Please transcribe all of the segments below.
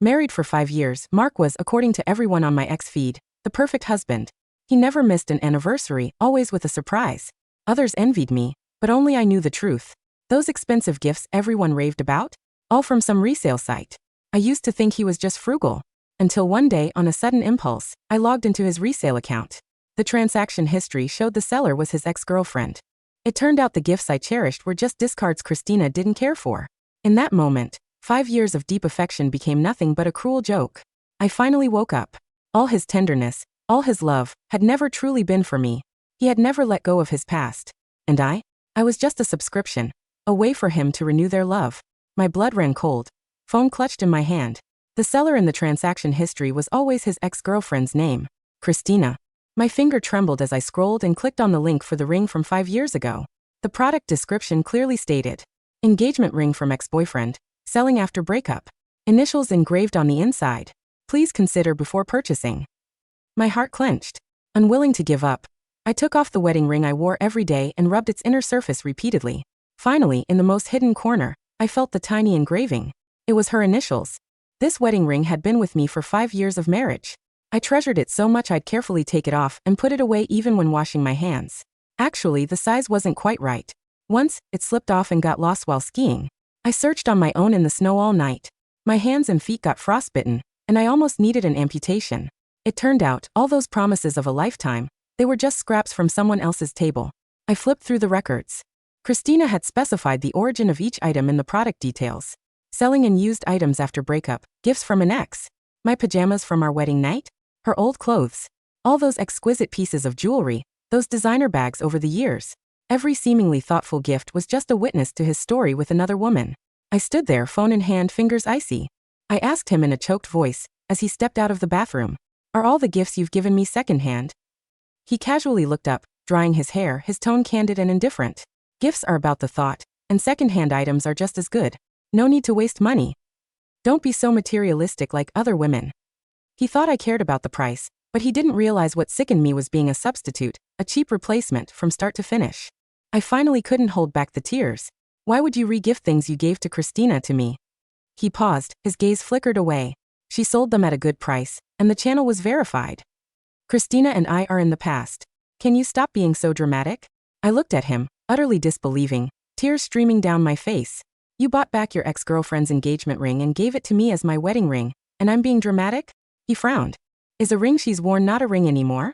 Married for 5 years, Mark was, according to everyone on my ex-feed, the perfect husband. He never missed an anniversary, always with a surprise. Others envied me, but only I knew the truth. Those expensive gifts everyone raved about? All from some resale site. I used to think he was just frugal. Until one day, on a sudden impulse, I logged into his resale account. The transaction history showed the seller was his ex-girlfriend. It turned out the gifts I cherished were just discards Christina didn't care for. In that moment, 5 years of deep affection became nothing but a cruel joke. I finally woke up. All his tenderness, all his love, had never truly been for me. He had never let go of his past. And I was just a subscription, a way for him to renew their love. My blood ran cold. Phone clutched in my hand. The seller in the transaction history was always his ex-girlfriend's name, Christina. My finger trembled as I scrolled and clicked on the link for the ring from 5 years ago. The product description clearly stated, engagement ring from ex-boyfriend, selling after breakup. Initials engraved on the inside. Please consider before purchasing. My heart clenched. Unwilling to give up, I took off the wedding ring I wore every day and rubbed its inner surface repeatedly. Finally, in the most hidden corner, I felt the tiny engraving. It was her initials. This wedding ring had been with me for 5 years of marriage. I treasured it so much I'd carefully take it off and put it away even when washing my hands. Actually, the size wasn't quite right. Once, it slipped off and got lost while skiing. I searched on my own in the snow all night. My hands and feet got frostbitten, and I almost needed an amputation. It turned out, all those promises of a lifetime, they were just scraps from someone else's table. I flipped through the records. Christina had specified the origin of each item in the product details. Selling in used items after breakup, gifts from an ex. My pajamas from our wedding night? Her old clothes. All those exquisite pieces of jewelry, those designer bags over the years. Every seemingly thoughtful gift was just a witness to his story with another woman. I stood there, phone in hand, fingers icy. I asked him in a choked voice, as he stepped out of the bathroom, are all the gifts you've given me secondhand? He casually looked up, drying his hair, his tone candid and indifferent. Gifts are about the thought, and secondhand items are just as good. No need to waste money. Don't be so materialistic like other women. He thought I cared about the price, but he didn't realize what sickened me was being a substitute, a cheap replacement from start to finish. I finally couldn't hold back the tears. Why would you re-gift things you gave to Christina to me? He paused, his gaze flickered away. She sold them at a good price, and the channel was verified. Christina and I are in the past. Can you stop being so dramatic? I looked at him, utterly disbelieving, tears streaming down my face. You bought back your ex-girlfriend's engagement ring and gave it to me as my wedding ring, and I'm being dramatic? He frowned. Is a ring she's worn not a ring anymore?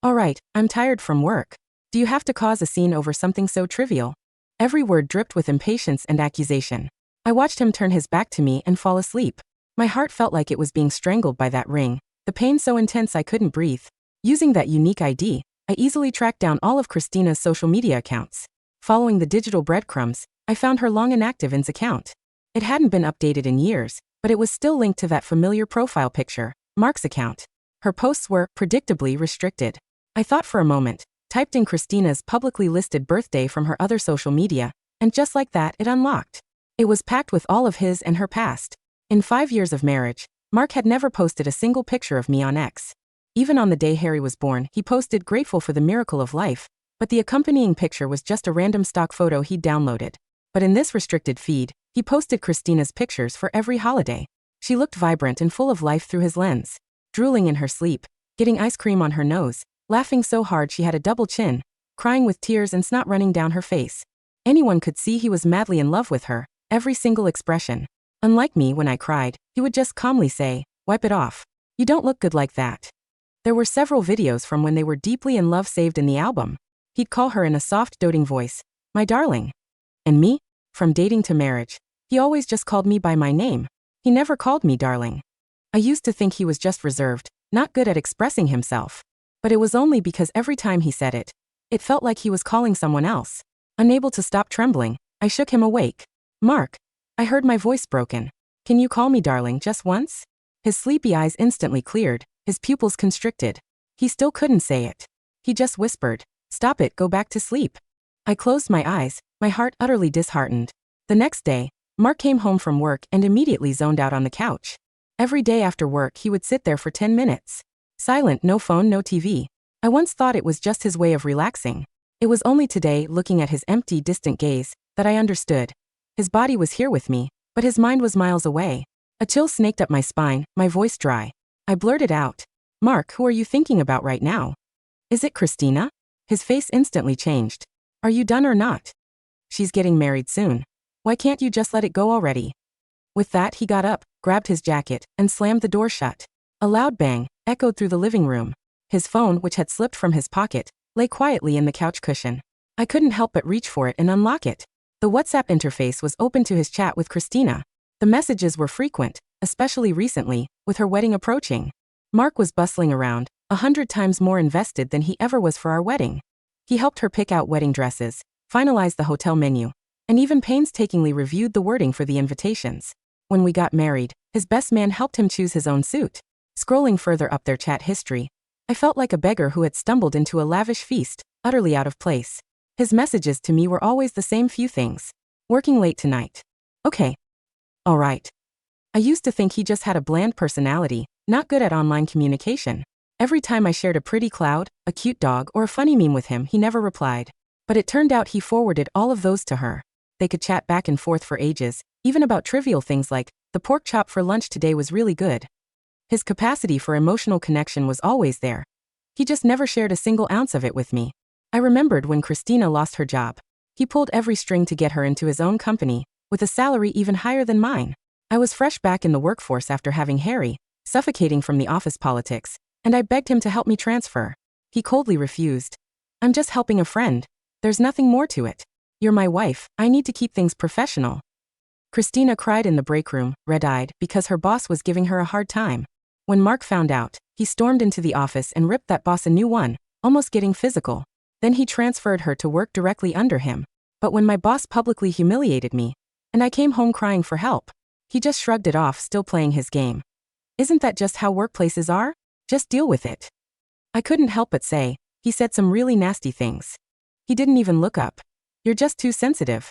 All right, I'm tired from work. Do you have to cause a scene over something so trivial? Every word dripped with impatience and accusation. I watched him turn his back to me and fall asleep. My heart felt like it was being strangled by that ring, the pain so intense I couldn't breathe. Using that unique ID, I easily tracked down all of Christina's social media accounts. Following the digital breadcrumbs, I found her long inactive In's account. It hadn't been updated in years, but it was still linked to that familiar profile picture, Mark's account. Her posts were, predictably, restricted. I thought for a moment, typed in Christina's publicly listed birthday from her other social media, and just like that, it unlocked. It was packed with all of his and her past. In 5 years of marriage, Mark had never posted a single picture of me on X. Even on the day Harry was born, he posted grateful for the miracle of life, but the accompanying picture was just a random stock photo he'd downloaded. But in this restricted feed, he posted Christina's pictures for every holiday. She looked vibrant and full of life through his lens. Drooling in her sleep, getting ice cream on her nose, laughing so hard she had a double chin, crying with tears and snot running down her face. Anyone could see he was madly in love with her, every single expression. Unlike me when I cried, he would just calmly say, wipe it off. You don't look good like that. There were several videos from when they were deeply in love saved in the album. He'd call her in a soft, doting voice, my darling. And me? From dating to marriage, he always just called me by my name. He never called me darling. I used to think he was just reserved, not good at expressing himself. But it was only because every time he said it, it felt like he was calling someone else. Unable to stop trembling, I shook him awake. Mark. I heard my voice broken. Can you call me darling just once? His sleepy eyes instantly cleared, his pupils constricted. He still couldn't say it. He just whispered, stop it, go back to sleep. I closed my eyes, my heart utterly disheartened. The next day, Mark came home from work and immediately zoned out on the couch. Every day after work he would sit there for 10 minutes. Silent, no phone, no TV. I once thought it was just his way of relaxing. It was only today, looking at his empty, distant gaze, that I understood. His body was here with me, but his mind was miles away. A chill snaked up my spine, my voice dry. I blurted out, "Mark, who are you thinking about right now? Is it Christina?" His face instantly changed. "Are you done or not? She's getting married soon. Why can't you just let it go already?" With that, he got up, grabbed his jacket, and slammed the door shut. A loud bang echoed through the living room. His phone, which had slipped from his pocket, lay quietly in the couch cushion. I couldn't help but reach for it and unlock it. The WhatsApp interface was open to his chat with Christina. The messages were frequent, especially recently, with her wedding approaching. Mark was bustling around, 100 times more invested than he ever was for our wedding. He helped her pick out wedding dresses, finalized the hotel menu, and even painstakingly reviewed the wording for the invitations. When we got married, his best man helped him choose his own suit. Scrolling further up their chat history, I felt like a beggar who had stumbled into a lavish feast, utterly out of place. His messages to me were always the same few things. Working late tonight. Okay. All right. I used to think he just had a bland personality, not good at online communication. Every time I shared a pretty cloud, a cute dog, or a funny meme with him, he never replied. But it turned out he forwarded all of those to her. They could chat back and forth for ages, even about trivial things like, "The pork chop for lunch today was really good." His capacity for emotional connection was always there. He just never shared a single ounce of it with me. I remembered when Christina lost her job. He pulled every string to get her into his own company, with a salary even higher than mine. I was fresh back in the workforce after having Harry, suffocating from the office politics, and I begged him to help me transfer. He coldly refused. "I'm just helping a friend. There's nothing more to it. You're my wife, I need to keep things professional." Christina cried in the break room, red-eyed, because her boss was giving her a hard time. When Mark found out, he stormed into the office and ripped that boss a new one, almost getting physical. Then he transferred her to work directly under him. But when my boss publicly humiliated me, and I came home crying for help, he just shrugged it off, still playing his game. "Isn't that just how workplaces are? Just deal with it." I couldn't help but say, "He said some really nasty things." He didn't even look up. "You're just too sensitive."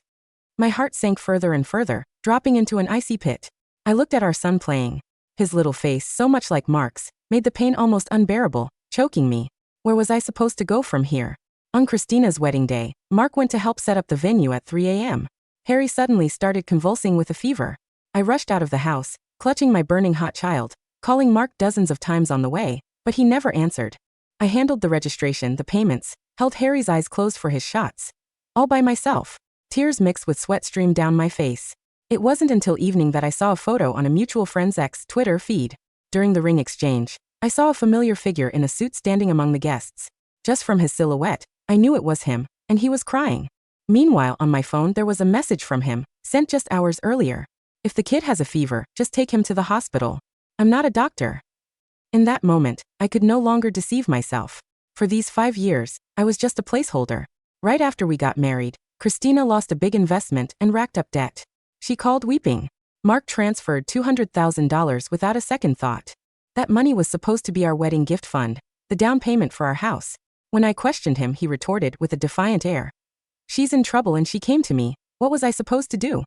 My heart sank further and further, dropping into an icy pit. I looked at our son playing. His little face, so much like Mark's, made the pain almost unbearable, choking me. Where was I supposed to go from here? On Christina's wedding day, Mark went to help set up the venue at 3 a.m. Harry suddenly started convulsing with a fever. I rushed out of the house, clutching my burning hot child, calling Mark dozens of times on the way, but he never answered. I handled the registration, the payments, held Harry's eyes closed for his shots. All by myself. Tears mixed with sweat streamed down my face. It wasn't until evening that I saw a photo on a mutual friend's Twitter feed. During the ring exchange, I saw a familiar figure in a suit standing among the guests. Just from his silhouette, I knew it was him, and he was crying. Meanwhile, on my phone there was a message from him, sent just hours earlier. "If the kid has a fever, just take him to the hospital. I'm not a doctor." In that moment, I could no longer deceive myself. For these 5 years, I was just a placeholder. Right after we got married, Christina lost a big investment and racked up debt. She called weeping. Mark transferred $200,000 without a second thought. That money was supposed to be our wedding gift fund, the down payment for our house. When I questioned him, he retorted with a defiant air, "She's in trouble and she came to me. What was I supposed to do?"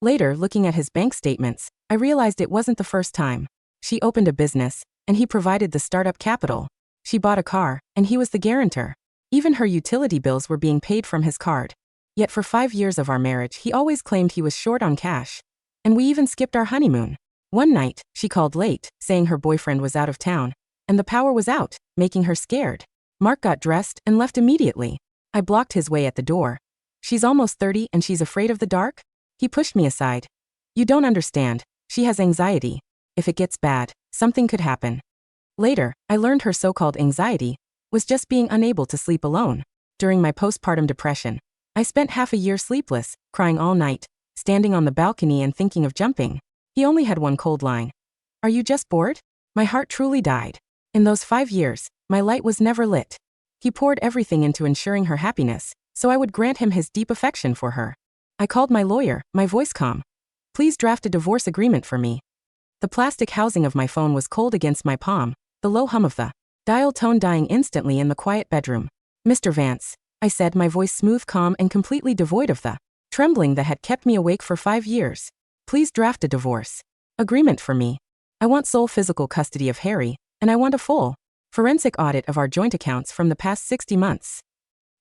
Later, looking at his bank statements, I realized it wasn't the first time. She opened a business, and he provided the startup capital. She bought a car, and he was the guarantor. Even her utility bills were being paid from his card. Yet for 5 years of our marriage, he always claimed he was short on cash. And we even skipped our honeymoon. One night, she called late, saying her boyfriend was out of town, and the power was out, making her scared. Mark got dressed and left immediately. I blocked his way at the door. "She's almost 30 and she's afraid of the dark?" He pushed me aside. "You don't understand. She has anxiety. If it gets bad, something could happen." Later, I learned her so-called anxiety was just being unable to sleep alone. During my postpartum depression, I spent half a year sleepless, crying all night, standing on the balcony and thinking of jumping. He only had one cold line. "Are you just bored?" My heart truly died. In those 5 years, my light was never lit. He poured everything into ensuring her happiness, so I would grant him his deep affection for her. I called my lawyer, my voice calm. "Please draft a divorce agreement for me." The plastic housing of my phone was cold against my palm, the low hum of the dial tone dying instantly in the quiet bedroom. "Mr. Vance," I said, my voice smooth, calm, and completely devoid of the trembling that had kept me awake for 5 years. "Please draft a divorce agreement for me. I want sole physical custody of Harry, and I want a full forensic audit of our joint accounts from the past 60 months.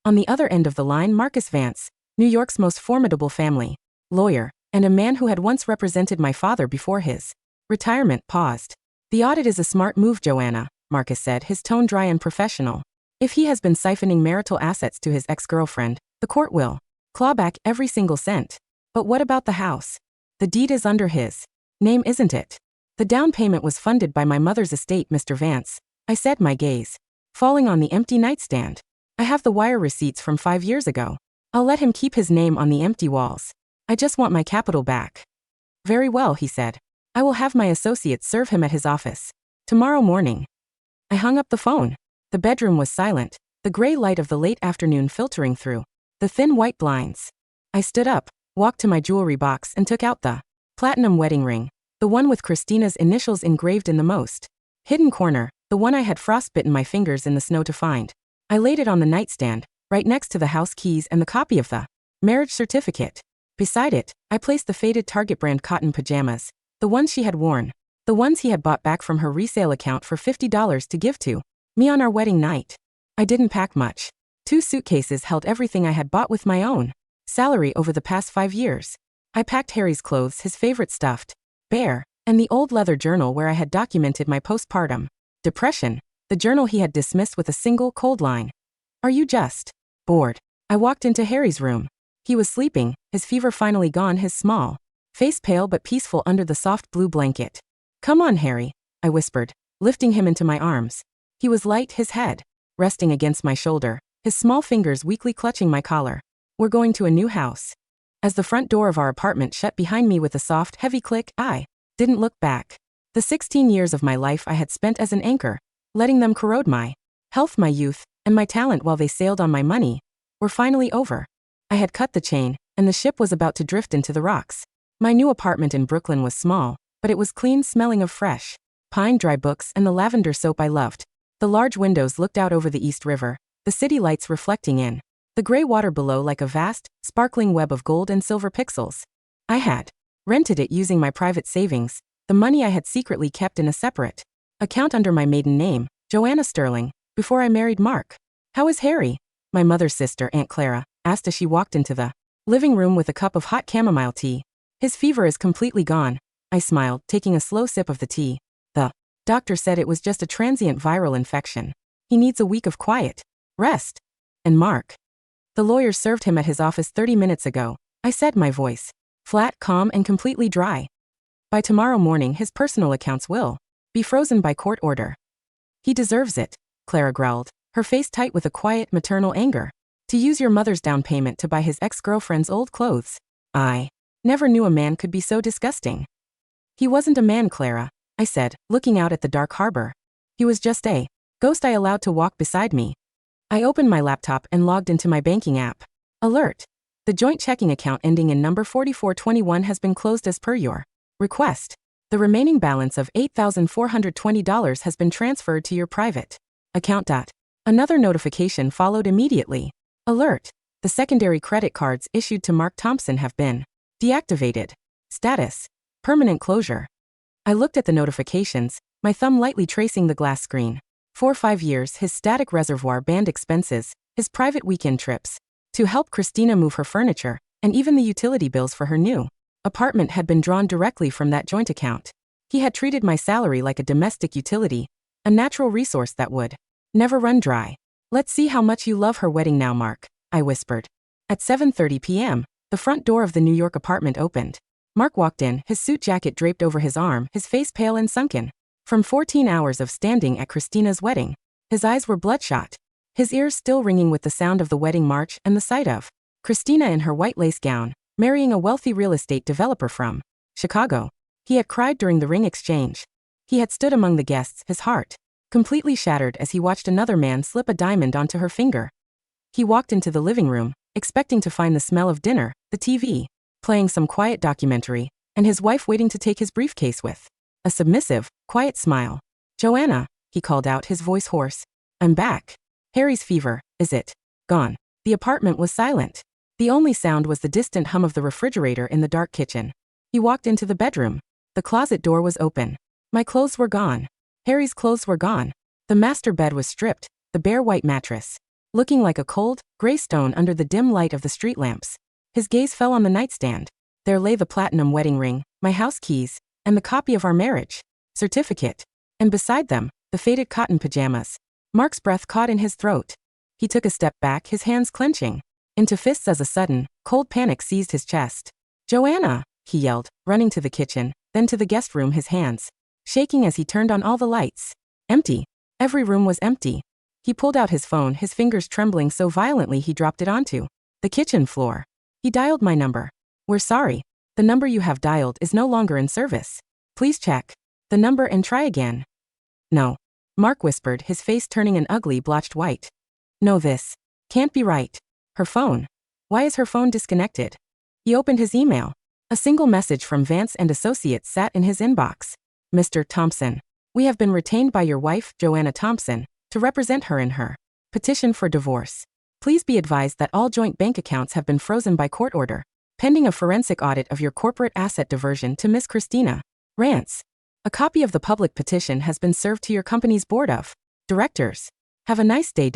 On the other end of the line, Marcus Vance, New York's most formidable family lawyer, and a man who had once represented my father before his Retirement paused. The audit is a smart move, Joanna, Marcus said, his tone dry and professional. If he has been siphoning marital assets to his ex-girlfriend, the court will claw back every single cent. But what about the house? The deed is under his name, isn't it? The down payment was funded by my mother's estate, Mr. Vance, I said, my gaze falling on the empty nightstand. I have the wire receipts from 5 years ago. I'll let him keep his name on the empty walls. I just want my capital back. Very well, he said. I will have my associates serve him at his office tomorrow morning. I hung up the phone. The bedroom was silent, the gray light of the late afternoon filtering through the thin white blinds. I stood up, walked to my jewelry box and took out the platinum wedding ring, the one with Christina's initials engraved in the most hidden corner, the one I had frostbitten my fingers in the snow to find. I laid it on the nightstand, right next to the house keys and the copy of the marriage certificate. Beside it, I placed the faded Target brand cotton pajamas, the ones she had worn, the ones he had bought back from her resale account for $50 to give to me on our wedding night. I didn't pack much. 2 suitcases held everything I had bought with my own salary over the past 5 years. I packed Harry's clothes, his favorite stuffed bear, and the old leather journal where I had documented my postpartum depression, the journal he had dismissed with a single cold line. Are you just bored? I walked into Harry's room. He was sleeping, his fever finally gone, his small face pale but peaceful under the soft blue blanket. Come on, Harry, I whispered, lifting him into my arms. He was light, his head resting against my shoulder, his small fingers weakly clutching my collar. We're going to a new house. As the front door of our apartment shut behind me with a soft, heavy click, I didn't look back. The 16 years of my life I had spent as an anchor, letting them corrode my health, my youth, and my talent while they sailed on my money, were finally over. I had cut the chain, and the ship was about to drift into the rocks. My new apartment in Brooklyn was small, but it was clean, smelling of fresh pine, dry books, and the lavender soap I loved. The large windows looked out over the East River, the city lights reflecting in the gray water below like a vast, sparkling web of gold and silver pixels. I had rented it using my private savings, the money I had secretly kept in a separate account under my maiden name, Joanna Sterling, before I married Mark. How is Harry? My mother's sister, Aunt Clara, asked as she walked into the living room with a cup of hot chamomile tea. His fever is completely gone, I smiled, taking a slow sip of the tea. The doctor said it was just a transient viral infection. He needs a week of quiet rest. And Mark? The lawyer served him at his office 30 minutes ago, I said, my voice flat, calm, and completely dry. By tomorrow morning his personal accounts will be frozen by court order. He deserves it, Clara growled, her face tight with a quiet maternal anger. To use your mother's down payment to buy his ex-girlfriend's old clothes. I never knew a man could be so disgusting. He wasn't a man, Clara, I said, looking out at the dark harbor. He was just a ghost I allowed to walk beside me. I opened my laptop and logged into my banking app. Alert. The joint checking account ending in number 4421 has been closed as per your request. The remaining balance of $8,420 has been transferred to your private account. Another notification followed immediately. Alert. The secondary credit cards issued to Mark Thompson have been deactivated. Status: permanent closure. I looked at the notifications, my thumb lightly tracing the glass screen. For 5 years, his static reservoir band expenses, his private weekend trips to help Christina move her furniture, and even the utility bills for her new apartment had been drawn directly from that joint account. He had treated my salary like a domestic utility, a natural resource that would never run dry. Let's see how much you love her wedding now, Mark, I whispered. At 7:30 p.m., the front door of the New York apartment opened. Mark walked in, his suit jacket draped over his arm, his face pale and sunken from 14 hours of standing at Christina's wedding. His eyes were bloodshot, his ears still ringing with the sound of the wedding march and the sight of Christina in her white lace gown, marrying a wealthy real estate developer from Chicago. He had cried during the ring exchange. He had stood among the guests, his heart completely shattered as he watched another man slip a diamond onto her finger. He walked into the living room, expecting to find the smell of dinner, the TV playing some quiet documentary, and his wife waiting to take his briefcase with a submissive, quiet smile. Joanna, he called out, his voice hoarse. I'm back. Harry's fever, is it gone? The apartment was silent. The only sound was the distant hum of the refrigerator in the dark kitchen. He walked into the bedroom. The closet door was open. My clothes were gone. Harry's clothes were gone. The master bed was stripped, the bare white mattress looking like a cold, gray stone under the dim light of the street lamps. His gaze fell on the nightstand. There lay the platinum wedding ring, my house keys, and the copy of our marriage certificate. And beside them, the faded cotton pajamas. Mark's breath caught in his throat. He took a step back, his hands clenching into fists as a sudden, cold panic seized his chest. "Joanna!" he yelled, running to the kitchen, then to the guest room, his hands shaking as he turned on all the lights. Empty. Every room was empty. He pulled out his phone, his fingers trembling so violently he dropped it onto the kitchen floor. He dialed my number. "We're sorry. The number you have dialed is no longer in service. Please check the number and try again." "No." Mark whispered, his face turning an ugly blotched white. "No, this can't be right. Her phone. Why is her phone disconnected?" He opened his email. A single message from Vance and Associates sat in his inbox. "Mr. Thompson, we have been retained by your wife, Joanna Thompson, to represent her in her petition for divorce. Please be advised that all joint bank accounts have been frozen by court order, pending a forensic audit of your corporate asset diversion to Miss Christina Rance. A copy of the public petition has been served to your company's board of directors. Have a nice day."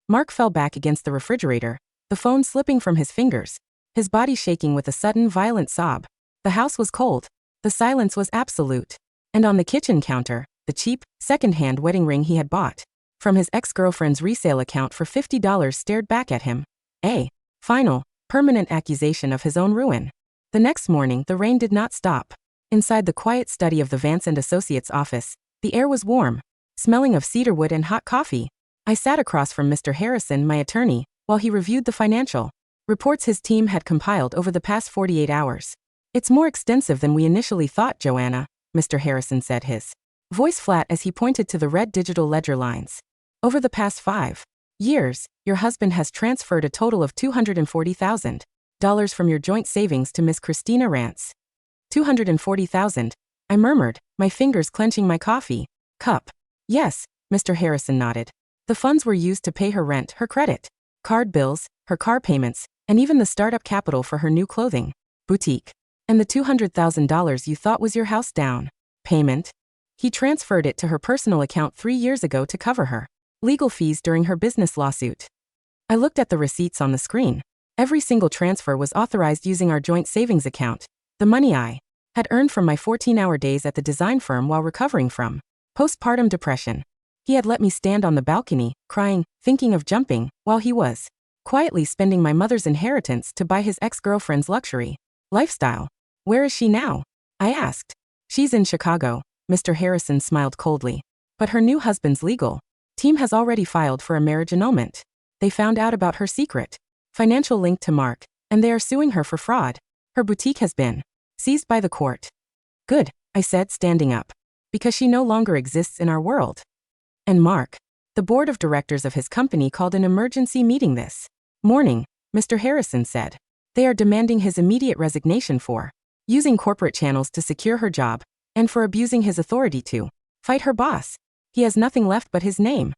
Mark fell back against the refrigerator, the phone slipping from his fingers, his body shaking with a sudden violent sob. The house was cold. The silence was absolute. And on the kitchen counter, the cheap, second-hand wedding ring he had bought from his ex-girlfriend's resale account for $50 stared back at him. A final, permanent accusation of his own ruin. The next morning, the rain did not stop. Inside the quiet study of the Vance and Associates office, the air was warm, smelling of cedarwood and hot coffee. I sat across from Mr. Harrison, my attorney, while he reviewed the financial reports his team had compiled over the past 48 hours. "It's more extensive than we initially thought, Joanna," Mr. Harrison said, his voice flat as he pointed to the red digital ledger lines. "Over the past 5 years, your husband has transferred a total of $240,000 from your joint savings to Miss Christina Rance." $240,000, I murmured, my fingers clenching my coffee cup. "Yes," Mr. Harrison nodded. "The funds were used to pay her rent, her credit card bills, her car payments, and even the startup capital for her new clothing boutique. And the $200,000 you thought was your house down payment? He transferred it to her personal account 3 years ago to cover her legal fees during her business lawsuit." I looked at the receipts on the screen. Every single transfer was authorized using our joint savings account, the money I had earned from my 14-hour days at the design firm while recovering from postpartum depression. He had let me stand on the balcony, crying, thinking of jumping, while he was quietly spending my mother's inheritance to buy his ex-girlfriend's luxury lifestyle. "Where is she now?" I asked. "She's in Chicago," Mr. Harrison smiled coldly. "But her new husband's legal team has already filed for a marriage annulment. They found out about her secret financial link to Mark, and they are suing her for fraud. Her boutique has been seized by the court." "Good," I said, standing up. "Because she no longer exists in our world." "And Mark?" "The board of directors of his company called an emergency meeting this morning," Mr. Harrison said. "They are demanding his immediate resignation for using corporate channels to secure her job, and for abusing his authority to fight her boss. He has nothing left but his name."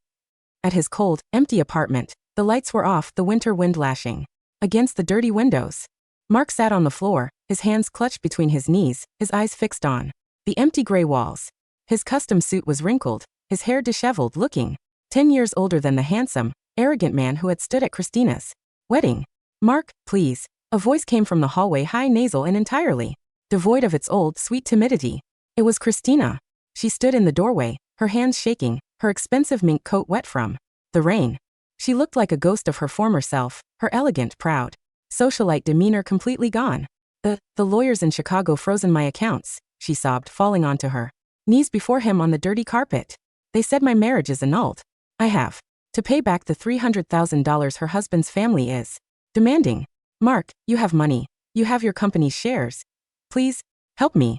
At his cold, empty apartment, the lights were off, the winter wind lashing against the dirty windows. Mark sat on the floor, his hands clutched between his knees, his eyes fixed on the empty gray walls. His custom suit was wrinkled, his hair disheveled, looking 10 years older than the handsome, arrogant man who had stood at Christina's wedding. "Mark, please." A voice came from the hallway, high, nasal, and entirely devoid of its old, sweet timidity. It was Christina. She stood in the doorway, her hands shaking, her expensive mink coat wet from the rain. She looked like a ghost of her former self, her elegant, proud, socialite demeanor completely gone. The lawyers in Chicago frozen my accounts," she sobbed, falling onto her knees before him on the dirty carpet. "They said my marriage is annulled. I have to pay back the $300,000 her husband's family is demanding. Mark, you have money. You have your company's shares. Please, help me."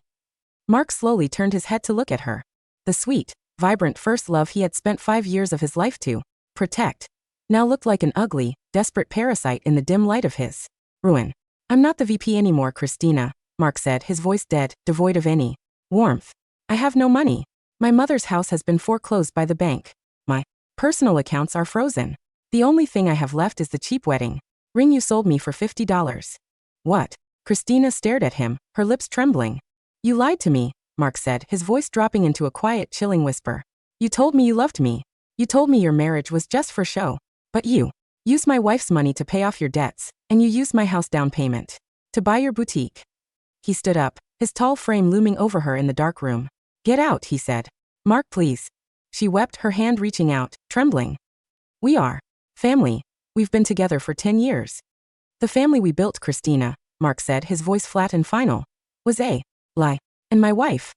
Mark slowly turned his head to look at her. The sweet, vibrant first love he had spent 5 years of his life to protect now looked like an ugly, desperate parasite in the dim light of his ruin. "I'm not the VP anymore, Christina," Mark said, his voice dead, devoid of any warmth. "I have no money. My mother's house has been foreclosed by the bank. My personal accounts are frozen. The only thing I have left is the cheap wedding ring you sold me for $50. "What?" Christina stared at him, her lips trembling. "You lied to me," Mark said, his voice dropping into a quiet, chilling whisper. "You told me you loved me. You told me your marriage was just for show. But you used my wife's money to pay off your debts, and you used my house down payment to buy your boutique." He stood up, his his tall frame looming over her in the dark room. "Get out," he said. "Mark, please." She wept, her hand reaching out, trembling. "We are family. We've been together for 10 years. The family we built, Christina," Mark said, his voice flat and final, "was a lie. And my wife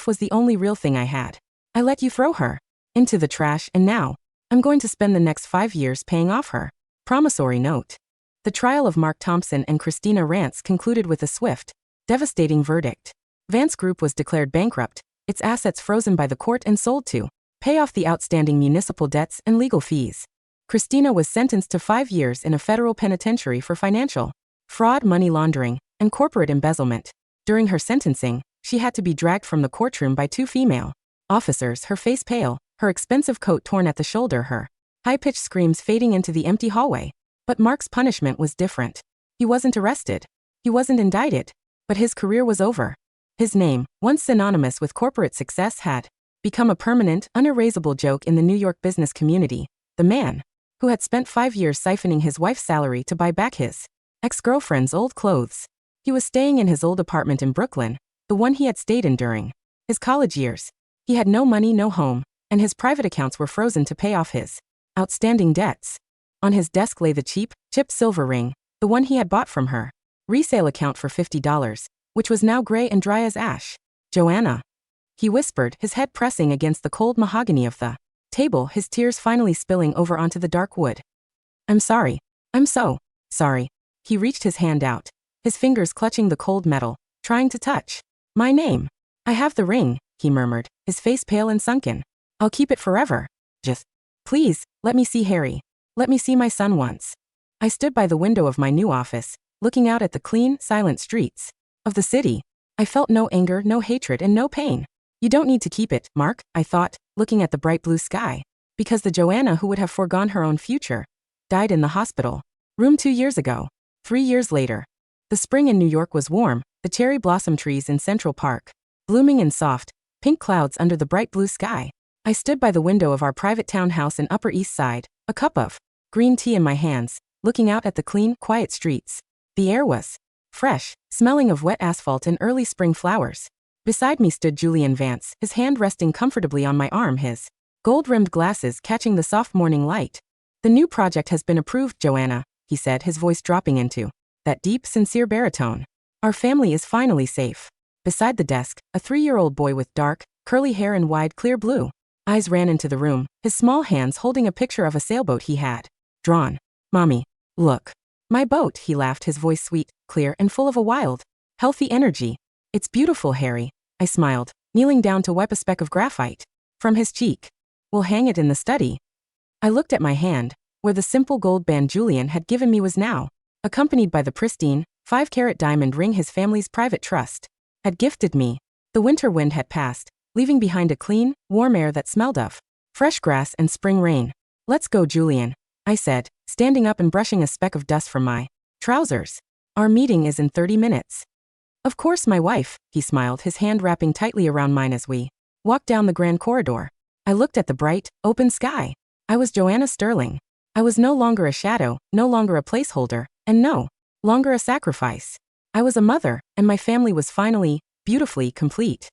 was the only real thing I had. I let you throw her into the trash, and now I'm going to spend the next 5 years paying off her promissory note." The trial of Mark Thompson and Christina Rance concluded with a swift, devastating verdict. Vance Group was declared bankrupt, its assets frozen by the court and sold to pay off the outstanding municipal debts and legal fees. Christina was sentenced to 5 years in a federal penitentiary for financial fraud, money laundering, and corporate embezzlement. During her sentencing, she had to be dragged from the courtroom by 2 female officers, her face pale, her expensive coat torn at the shoulder, her high-pitched screams fading into the empty hallway. But Mark's punishment was different. He wasn't arrested. He wasn't indicted. But his career was over. His name, once synonymous with corporate success, had become a permanent, unerasable joke in the New York business community. The man who had spent 5 years siphoning his wife's salary to buy back his ex-girlfriend's old clothes. He was staying in his old apartment in Brooklyn, the one he had stayed in during his college years. He had no money, no home, and his private accounts were frozen to pay off his outstanding debts. On his desk lay the cheap, chipped silver ring, the one he had bought from her resale account for $50, which was now gray and dry as ash. "Joanna," he whispered, his head pressing against the cold mahogany of the table, his tears finally spilling over onto the dark wood. "I'm sorry. I'm so sorry." He reached his hand out, his fingers clutching the cold metal, trying to touch my name. "I have the ring," he murmured, his face pale and sunken. "I'll keep it forever. Just, please, let me see Harry. Let me see my son once." I stood by the window of my new office, looking out at the clean, silent streets of the city. I felt no anger, no hatred, and no pain. "You don't need to keep it, Mark," I thought, looking at the bright blue sky. Because the Joanna who would have foregone her own future died in the hospital room 2 years ago. 3 years later. The spring in New York was warm, the cherry blossom trees in Central Park blooming in soft, pink clouds under the bright blue sky. I stood by the window of our private townhouse in Upper East Side, a cup of green tea in my hands, looking out at the clean, quiet streets. The air was fresh, smelling of wet asphalt and early spring flowers. Beside me stood Julian Vance, his hand resting comfortably on my arm, his gold-rimmed glasses catching the soft morning light. "The new project has been approved, Joanna," he said, his voice dropping into that deep, sincere baritone. "Our family is finally safe." Beside the desk, a 3-year-old boy with dark, curly hair and wide, clear blue eyes ran into the room, his small hands holding a picture of a sailboat he had drawn. "Mommy, look. My boat," he laughed, his voice sweet, clear, and full of a wild, healthy energy. "It's beautiful, Harry," I smiled, kneeling down to wipe a speck of graphite from his cheek. "We'll hang it in the study." I looked at my hand, where the simple gold band Julian had given me was now accompanied by the pristine, 5-carat diamond ring his family's private trust had gifted me. The winter wind had passed, leaving behind a clean, warm air that smelled of fresh grass and spring rain. "Let's go, Julian," I said, standing up and brushing a speck of dust from my trousers. "Our meeting is in 30 minutes. "Of course, my wife," he smiled, his hand wrapping tightly around mine as we walked down the grand corridor. I looked at the bright, open sky. I was Joanna Sterling. I was no longer a shadow, no longer a placeholder, and no longer a sacrifice. I was a mother, and my family was finally, beautifully complete.